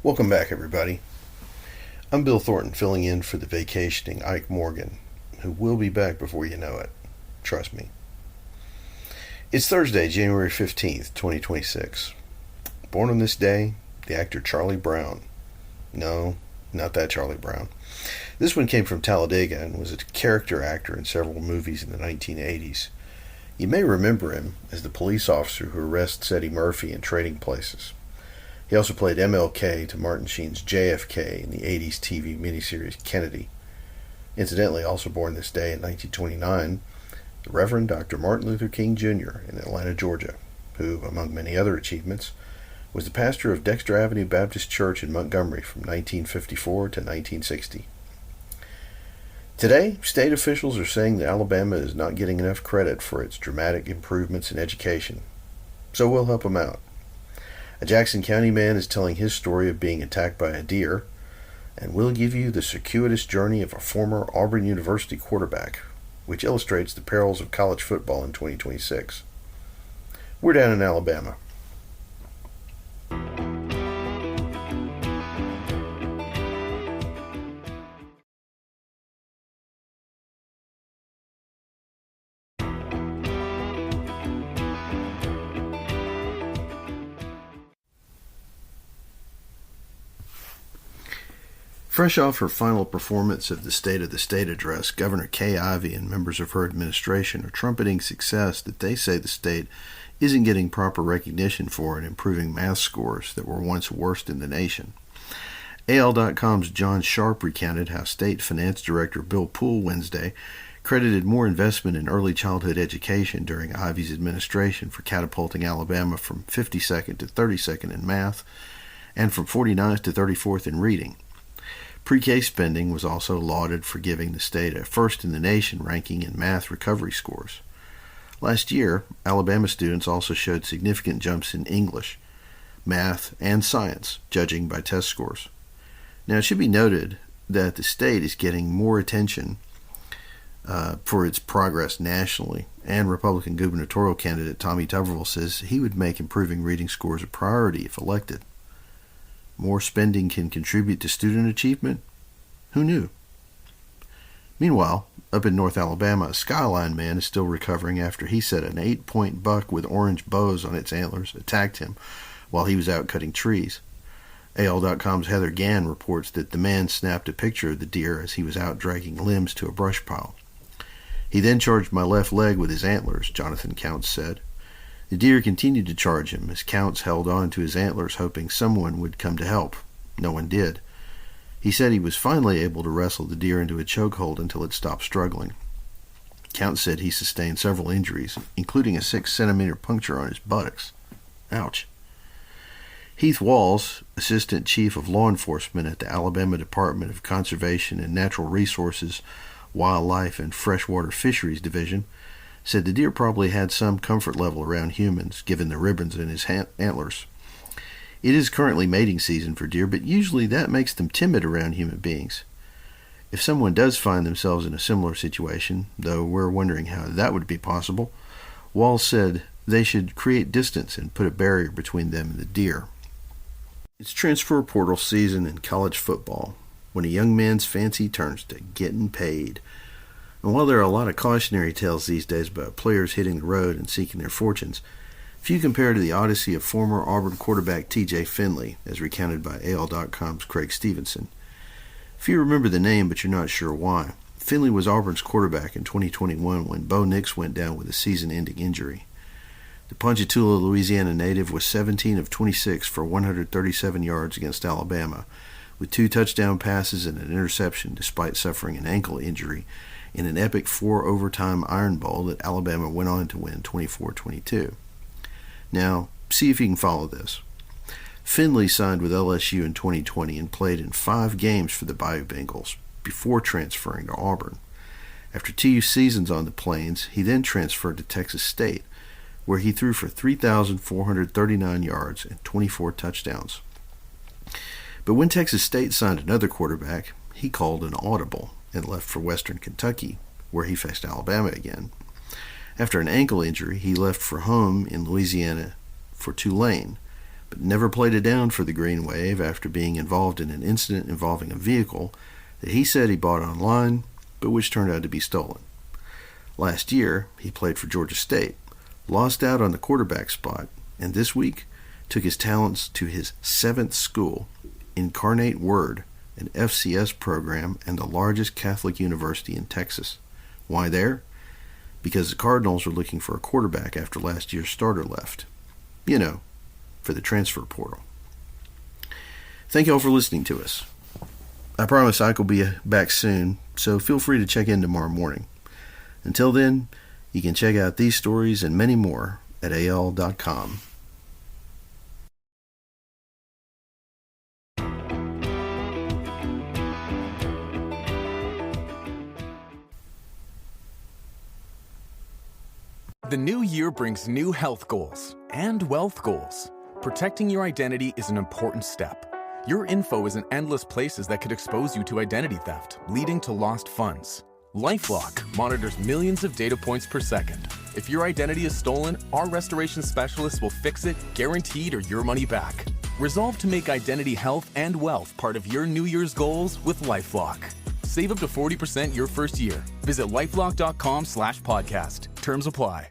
Welcome back, everybody. I'm Bill Thornton, filling in for the vacationing Ike Morgan, who will be back before you know it. Trust me. It's Thursday, January 15th, 2026. Born on this day, the actor Charlie Brown. No, not that Charlie Brown. This one came from Talladega and was a character actor in several movies in the 1980s. You may remember him as the police officer who arrests Eddie Murphy in Trading Places. He also played MLK to Martin Sheen's JFK in the 80s TV miniseries Kennedy. Incidentally, also born this day in 1929, the Reverend Dr. Martin Luther King Jr. in Atlanta, Georgia, who, among many other achievements, was the pastor of Dexter Avenue Baptist Church in Montgomery from 1954 to 1960. Today, state officials are saying that Alabama is not getting enough credit for its dramatic improvements in education. So we'll help them out. A Jackson County man is telling his story of being attacked by a deer, and we'll give you the circuitous journey of a former Auburn University quarterback, which illustrates the perils of college football in 2026. We're down in Alabama. Fresh off her final performance of the State of the State address, Governor Kay Ivey and members of her administration are trumpeting success that they say the state isn't getting proper recognition for in improving math scores that were once worst in the nation. AL.com's John Sharp recounted how State Finance Director Bill Poole Wednesday credited more investment in early childhood education during Ivey's administration for catapulting Alabama from 52nd to 32nd in math and from 49th to 34th in reading. Pre-K spending was also lauded for giving the state a first-in-the-nation ranking in math recovery scores. Last year, Alabama students also showed significant jumps in English, math, and science, judging by test scores. Now, it should be noted that the state is getting more attention for its progress nationally, and Republican gubernatorial candidate Tommy Tuberville says he would make improving reading scores a priority if elected. More spending can contribute to student achievement? Who knew? Meanwhile, up in North Alabama, a Skyline man is still recovering after he said an 8-point buck with orange bows on its antlers attacked him while he was out cutting trees. AL.com's Heather Gann reports that the man snapped a picture of the deer as he was out dragging limbs to a brush pile. He then charged my left leg with his antlers, Jonathan Counts said. The deer continued to charge him as Counts held on to his antlers hoping someone would come to help. No one did. He said he was finally able to wrestle the deer into a chokehold until it stopped struggling. Counts said he sustained several injuries, including a 6-centimeter puncture on his buttocks. Ouch. Heath Walls, Assistant Chief of Law Enforcement at the Alabama Department of Conservation and Natural Resources, Wildlife and Freshwater Fisheries Division, said the deer probably had some comfort level around humans, given the ribbons in his antlers. It is currently mating season for deer, but usually that makes them timid around human beings. If someone does find themselves in a similar situation, though we're wondering how that would be possible, Walls said they should create distance and put a barrier between them and the deer. It's transfer portal season in college football, when a young man's fancy turns to getting paid. And while there are a lot of cautionary tales these days about players hitting the road and seeking their fortunes, few compare to the odyssey of former Auburn quarterback T.J. Finley, as recounted by AL.com's Craig Stevenson. Few remember the name, but you're not sure why. Finley was Auburn's quarterback in 2021 when Bo Nix went down with a season-ending injury. The Ponchatoula, Louisiana native was 17 of 26 for 137 yards against Alabama, with 2 touchdown passes and an interception despite suffering an ankle injury in an epic 4-overtime Iron Bowl that Alabama went on to win 24-22. Now, see if you can follow this. Finley signed with LSU in 2020 and played in 5 games for the Bayou Bengals before transferring to Auburn. After 2 seasons on the Plains, he then transferred to Texas State, where he threw for 3,439 yards and 24 touchdowns. But when Texas State signed another quarterback, he called an audible and left for Western Kentucky, where he faced Alabama again. After an ankle injury, he left for home in Louisiana for Tulane, but never played it down for the Green Wave after being involved in an incident involving a vehicle that he said he bought online, but which turned out to be stolen. Last year, he played for Georgia State, lost out on the quarterback spot, and this week took his talents to his 7th school, Incarnate Word, an FCS program and the largest Catholic university in Texas. Why there? Because the Cardinals are looking for a quarterback after last year's starter left. You know, for the transfer portal. Thank you all for listening to us. I promise Ike will be back soon, so feel free to check in tomorrow morning. Until then, you can check out these stories and many more at al.com. The new year brings new health goals and wealth goals. Protecting your identity is an important step. Your info is in endless places that could expose you to identity theft, leading to lost funds. LifeLock monitors millions of data points per second. If your identity is stolen, our restoration specialists will fix it, guaranteed, or your money back. Resolve to make identity health and wealth part of your New Year's goals with LifeLock. Save up to 40% your first year. Visit LifeLock.com/podcast. Terms apply.